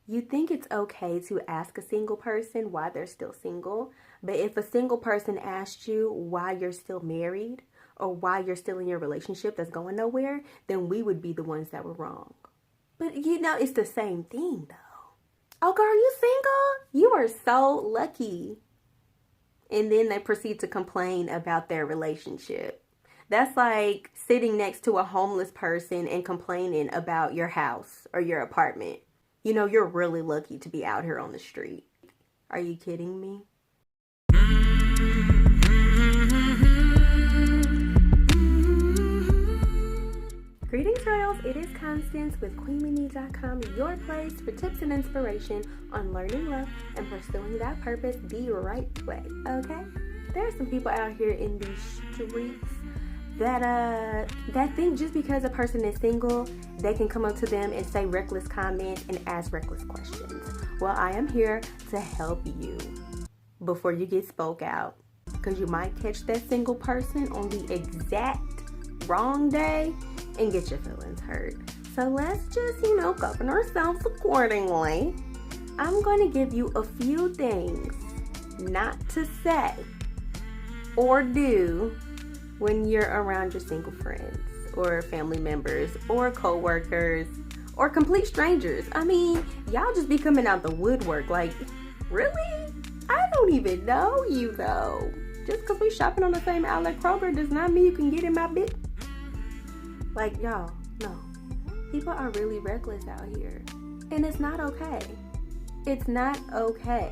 You think it's okay to ask a single person why they're still single, but if a single person asked you why you're still married or why you're still in your relationship that's going nowhere, then we would be the ones that were wrong. But it's the same thing though. Oh, girl, you single? You are so lucky. And then they proceed to complain about their relationship. That's like sitting next to a homeless person and complaining about your house or your apartment. You're really lucky to be out here on the street. Are you kidding me? Greetings, Royals. It is Constance with QueenWithMe.com, your place for tips and inspiration on learning love and pursuing that purpose the right way, okay? There are some people out here in these streets that think just because a person is single, they can come up to them and say reckless comments and ask reckless questions. Well, I am here to help you before you get spoke out, because you might catch that single person on the exact wrong day and get your feelings hurt. So let's just, govern ourselves accordingly. I'm going to give you a few things not to say or do when you're around your single friends or family members or co-workers or complete strangers. I mean, y'all just be coming out the woodwork like, really? I don't even know you though. Just because we shopping on the same outlet Kroger does not mean you can get in my bit. Like, y'all, no. People are really reckless out here. And it's not okay. It's not okay.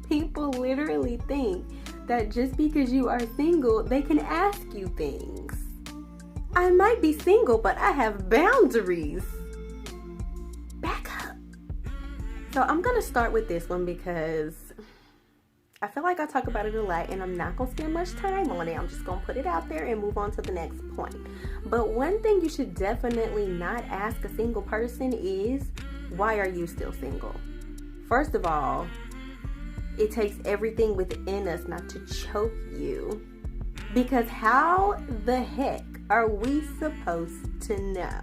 People literally think that just because you are single, they can ask you things. I might be single, but I have boundaries. Back up. So I'm going to start with this one because I feel like I talk about it a lot and I'm not going to spend much time on it. I'm just going to put it out there and move on to the next point. But one thing you should definitely not ask a single person is, why are you still single? First of all, it takes everything within us not to choke you. Because how the heck are we supposed to know?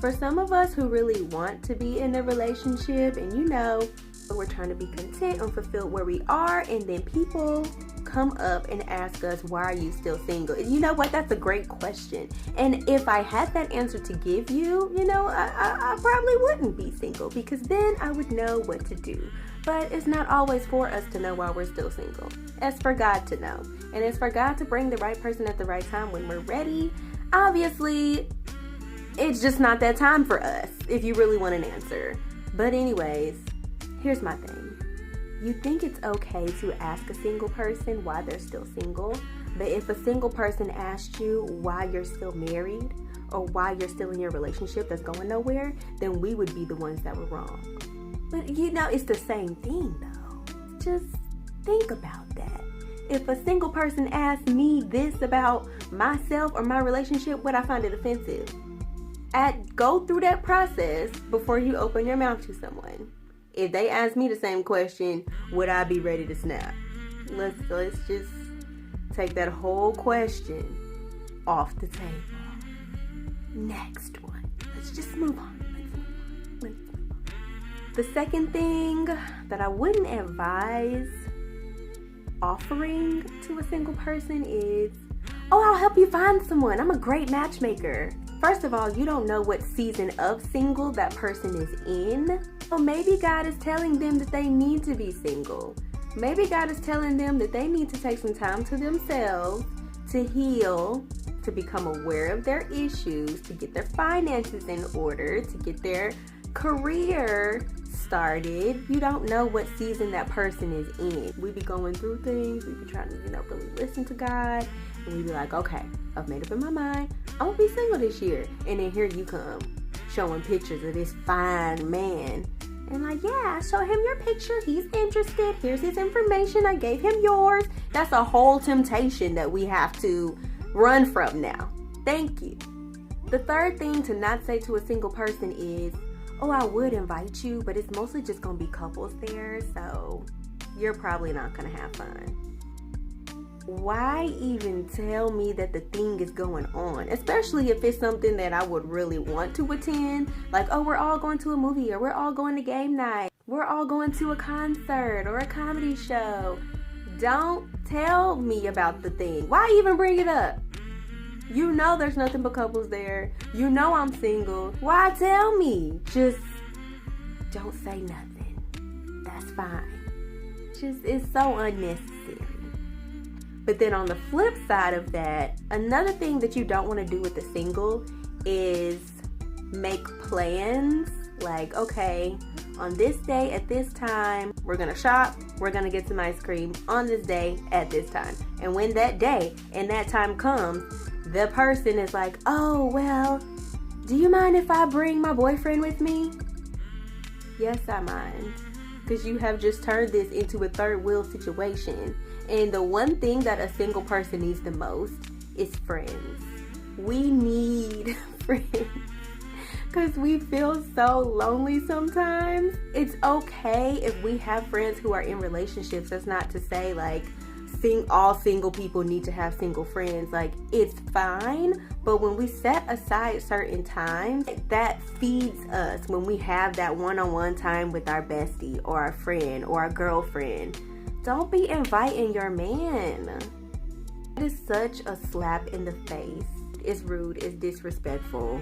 For some of us who really want to be in a relationship and we're trying to be content and fulfilled where we are, and then people come up and ask us, why are you still single? You know what? That's a great question. And if I had that answer to give you, I probably wouldn't be single, because then I would know what to do. But it's not always for us to know why we're still single. It's for God to know. And it's for God to bring the right person at the right time when we're ready. Obviously, it's just not that time for us if you really want an answer. But anyways, here's my thing. You think it's okay to ask a single person why they're still single, but if a single person asked you why you're still married or why you're still in your relationship that's going nowhere, then we would be the ones that were wrong. But it's the same thing though. Just think about that. If a single person asked me this about myself or my relationship, would I find it offensive? Go through that process before you open your mouth to someone. If they ask me the same question, would I be ready to snap? Let's just take that whole question off the table. Next one. Let's just move on. Let's move on. The second thing that I wouldn't advise offering to a single person is, oh, I'll help you find someone. I'm a great matchmaker. First of all, you don't know what season of single that person is in. So maybe God is telling them that they need to be single. Maybe God is telling them that they need to take some time to themselves, to heal, to become aware of their issues, to get their finances in order, to get their career started. You don't know what season that person is in. We be going through things. We be trying to, really listen to God. And we be like, okay, I've made up in my mind. I'm going to be single this year. And then here you come, showing pictures of this fine man. And like, yeah, I showed him your picture. He's interested. Here's his information. I gave him yours. That's a whole temptation that we have to run from now. Thank you. The third thing to not say to a single person is, oh, I would invite you, but it's mostly just going to be couples there. So you're probably not going to have fun. why even tell me that the thing is going on? Especially if it's something that I would really want to attend. Like, oh, we're all going to a movie, or we're all going to game night. We're all going to a concert or a comedy show. Don't tell me about the thing. Why even bring it up? You know there's nothing but couples there. You know I'm single. Why tell me? Just don't say nothing. That's fine. Just, it's so unnecessary. But then on the flip side of that, another thing that you don't want to do with the single is make plans. Like, okay, on this day at this time, we're going to shop, we're going to get some ice cream on this day at this time. And when that day and that time comes, the person is like, oh, well, do you mind if I bring my boyfriend with me? Yes, I mind. Because you have just turned this into a third wheel situation. And the one thing that a single person needs the most is friends. We need friends. Because we feel so lonely sometimes. It's okay if we have friends who are in relationships. That's not to say like all single people need to have single friends. Like, it's fine. But when we set aside certain times, that feeds us. When we have that one-on-one time with our bestie or our friend or our girlfriend, don't be inviting your man. It is such a slap in the face. It's rude. It's disrespectful.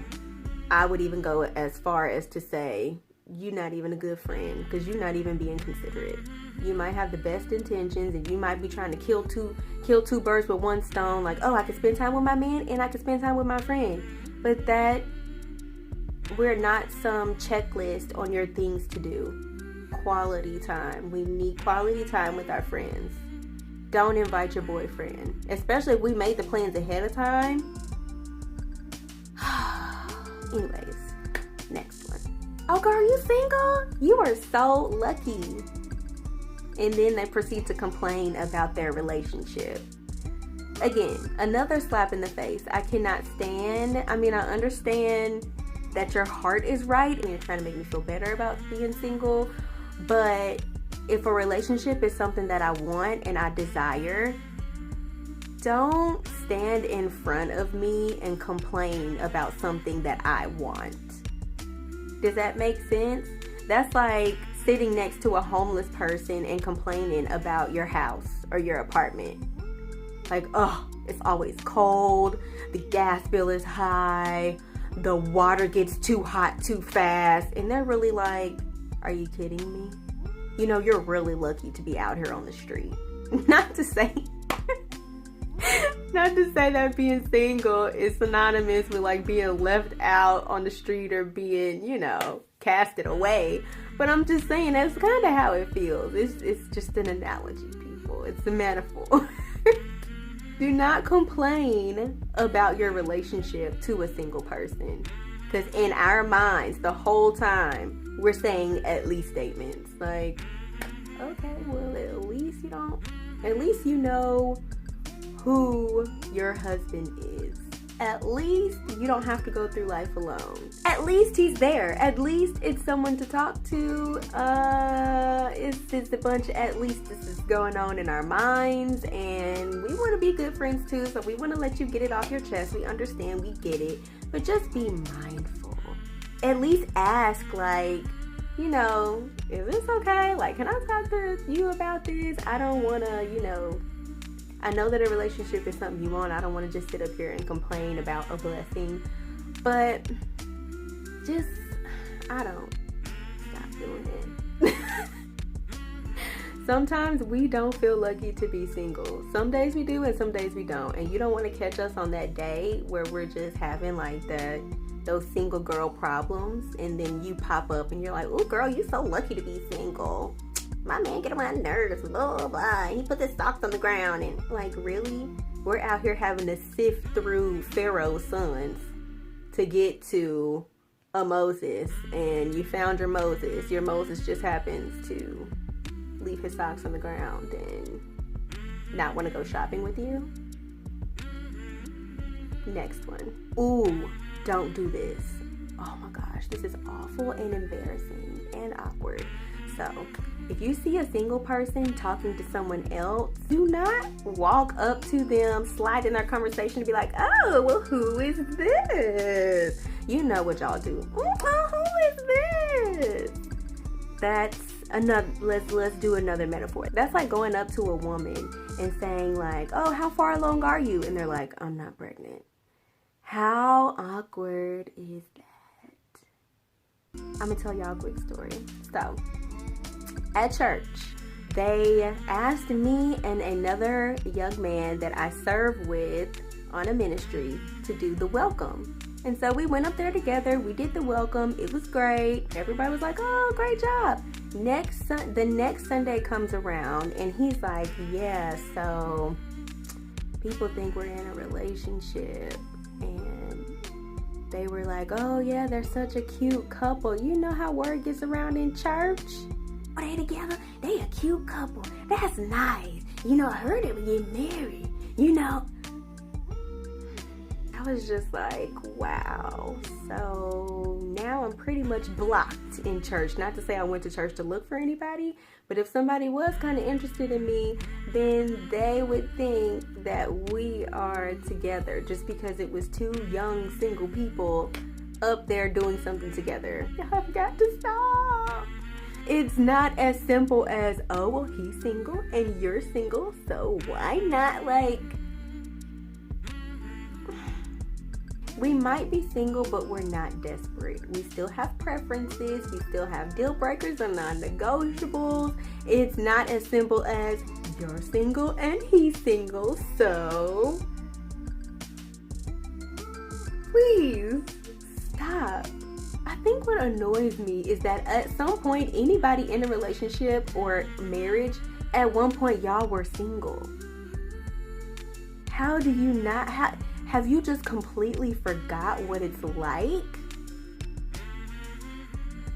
I would even go as far as to say, you're not even a good friend because you're not even being considerate. You might have the best intentions and you might be trying to kill two birds with one stone. Like, oh, I can spend time with my man and I can spend time with my friend. But that, we're not some checklist on your things to do. Quality time. We need quality time with our friends. Don't invite your boyfriend. Especially if we made the plans ahead of time. Anyways, next one. Oh, girl, you single? You are so lucky. And then they proceed to complain about their relationship. Again, another slap in the face. I cannot stand. I mean, I understand that your heart is right and you're trying to make me feel better about being single. But if a relationship is something that I want and I desire, don't stand in front of me and complain about something that I want. Does that make sense? That's like sitting next to a homeless person and complaining about your house or your apartment. Like, oh, it's always cold, the gas bill is high, the water gets too hot too fast. And they're really like, are you kidding me? You know, you're really lucky to be out here on the street. Not to say that being single is synonymous with like being left out on the street or being, you know, casted away. But I'm just saying that's kind of how it feels. It's just an analogy, people. It's a metaphor. Do not complain about your relationship to a single person. Because in our minds, the whole time, we're saying at least statements. Like, okay, well, at least you know who your husband is. At least you don't have to go through life alone. At least he's there. At least it's someone to talk to. It's a bunch of at least this is going on in our minds, and we want to be good friends too, so we want to let you get it off your chest. We understand, we get it, but just be mindful. At least ask, like, you know, is this okay? Like, can I talk to you about this? I don't want to, you know, I know that a relationship is something you want. I don't want to just sit up here and complain about a blessing. But just, I don't. Stop doing it. Sometimes we don't feel lucky to be single. Some days we do and some days we don't. And you don't want to catch us on that day where we're just having like those single girl problems. And then you pop up and you're like, oh girl, you're so lucky to be single. My man get on my nerves, blah, blah, blah. He put his socks on the ground. And like, really? We're out here having to sift through Pharaoh's sons to get to a Moses. And you found your Moses. Your Moses just happens to leave his socks on the ground and not want to go shopping with you. Next one. Ooh, don't do this. Oh my gosh, this is awful and embarrassing and awkward. So, If you see a single person talking to someone else, do not walk up to them, slide in their conversation and be like, oh, well, who is this? You know what y'all do. Oh, who is this? That's another, let's do another metaphor. That's like going up to a woman and saying like, oh, how far along are you? And they're like, I'm not pregnant. How awkward is that? I'm gonna tell y'all a quick story. So, at church, they asked me and another young man that I serve with on a ministry to do the welcome. And so we went up there together. We did the welcome. It was great. Everybody was like, oh, great job. The next Sunday comes around and he's like, yeah, so people think we're in a relationship. And they were like, oh yeah, they're such a cute couple. You know how word gets around in church? Are they together? They a cute couple. That's nice. You know, I heard they would get married. You know. I was just like, wow. So now I'm pretty much blocked in church. Not to say I went to church to look for anybody, but if somebody was kind of interested in me, then they would think that we are together just because it was two young single people up there doing something together. Y'all got to stop. It's not as simple as, oh, well, he's single and you're single, so why not, like, we might be single, but we're not desperate. We still have preferences. We still have deal breakers and non-negotiables. It's not as simple as you're single and he's single, so please stop. I think what annoys me is that at some point, anybody in a relationship or marriage, at one point, y'all were single. How do you not have you just completely forgot what it's like?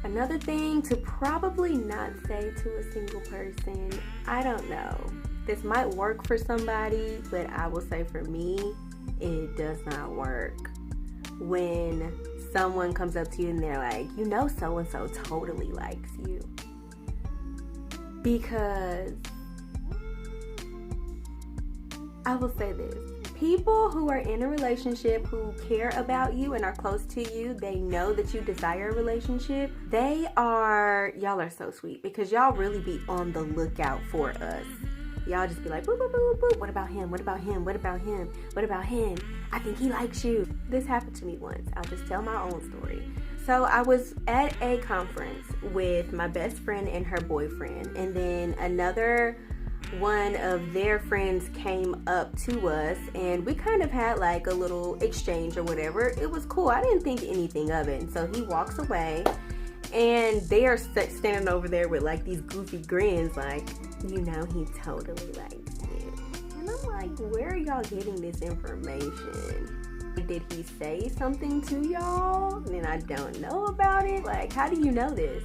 Another thing to probably not say to a single person, I don't know. This might work for somebody, but I will say for me, it does not work. When someone comes up to you and they're like, you know, so-and-so totally likes you. Because I will say this. People who are in a relationship who care about you and are close to you, they know that you desire a relationship. Y'all are so sweet because y'all really be on the lookout for us. Y'all just be like, boop, boop, boop, boop. What about him? What about him? What about him? What about him? I think he likes you. This happened to me once. I'll just tell my own story. So I was at a conference with my best friend and her boyfriend, and then another one of their friends came up to us and we kind of had like a little exchange or whatever. It was cool. I didn't think anything of it. And so he walks away and they are standing over there with like these goofy grins like, you know, he totally likes you. And I'm like, where are y'all getting this information? Did he say something to y'all and I don't know about it? Like, how do you know this?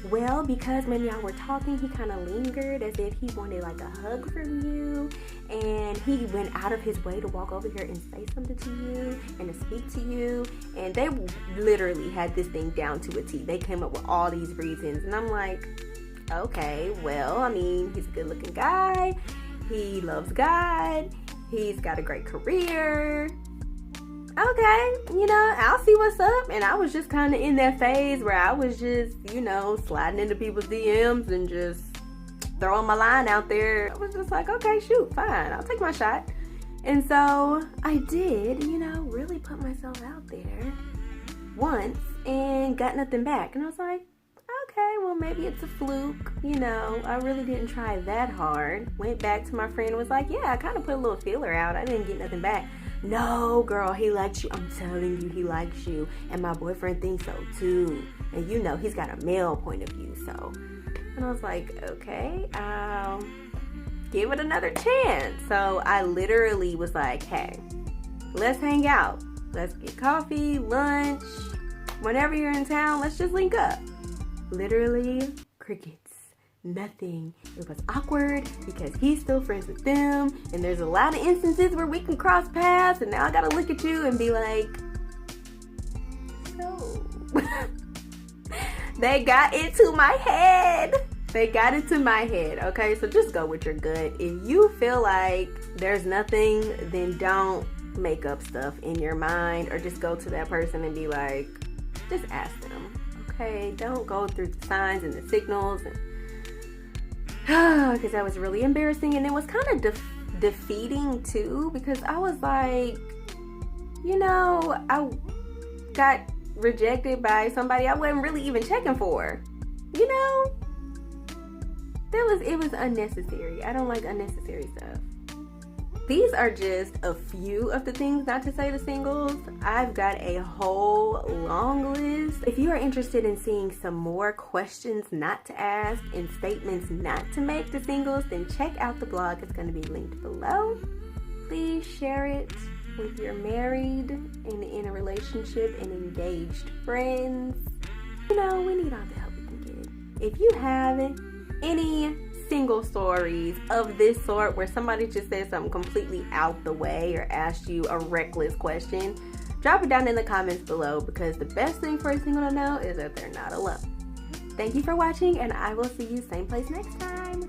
Well, because when y'all were talking, he kind of lingered as if he wanted like a hug from you, and he went out of his way to walk over here and say something to you and to speak to you, and they literally had this thing down to a T. They came up with all these reasons, and I'm like, okay, well, I mean, he's a good looking guy, he loves God, he's got a great career. Okay, you know, I'll see what's up. And I was just kind of in that phase where I was just, you know, sliding into people's DMs and just throwing my line out there. I was just like, okay, shoot, fine, I'll take my shot. And so I did, you know, really put myself out there once and got nothing back. And I was like, okay, well, maybe it's a fluke. You know, I really didn't try that hard. Went back to my friend and was like, yeah, I kind of put a little feeler out. I didn't get nothing back. No, girl, he likes you. I'm telling you, he likes you. And my boyfriend thinks so too. And you know, he's got a male point of view, so. And I was like, okay, I'll give it another chance. So I literally was like, hey, let's hang out. Let's get coffee, lunch. Whenever you're in town, let's just link up. Literally, crickets. Nothing. It was awkward because he's still friends with them, and there's a lot of instances where we can cross paths, and now I gotta look at you and be like, so they got into my head. They got it to my head, okay? So just go with your gut. If you feel like there's nothing, then don't make up stuff in your mind, or just go to that person and be like, just ask them, okay? Don't go through the signs and the signals, and because that was really embarrassing, and it was kind of defeating too, because I was like, you know, I got rejected by somebody I wasn't really even checking for, you know? It was unnecessary. I don't like unnecessary stuff. These are just a few of the things not to say to singles. I've got a whole long list. If you are interested in seeing some more questions not to ask and statements not to make to singles, then check out the blog. It's going to be linked below. Please share it with your married and in a relationship and engaged friends. You know, we need all the help we can get. If you have any single stories of this sort where somebody just said something completely out the way or asked you a reckless question, drop it down in the comments below, because the best thing for a single to know is that they're not alone. Thank you for watching, and I will see you same place next time.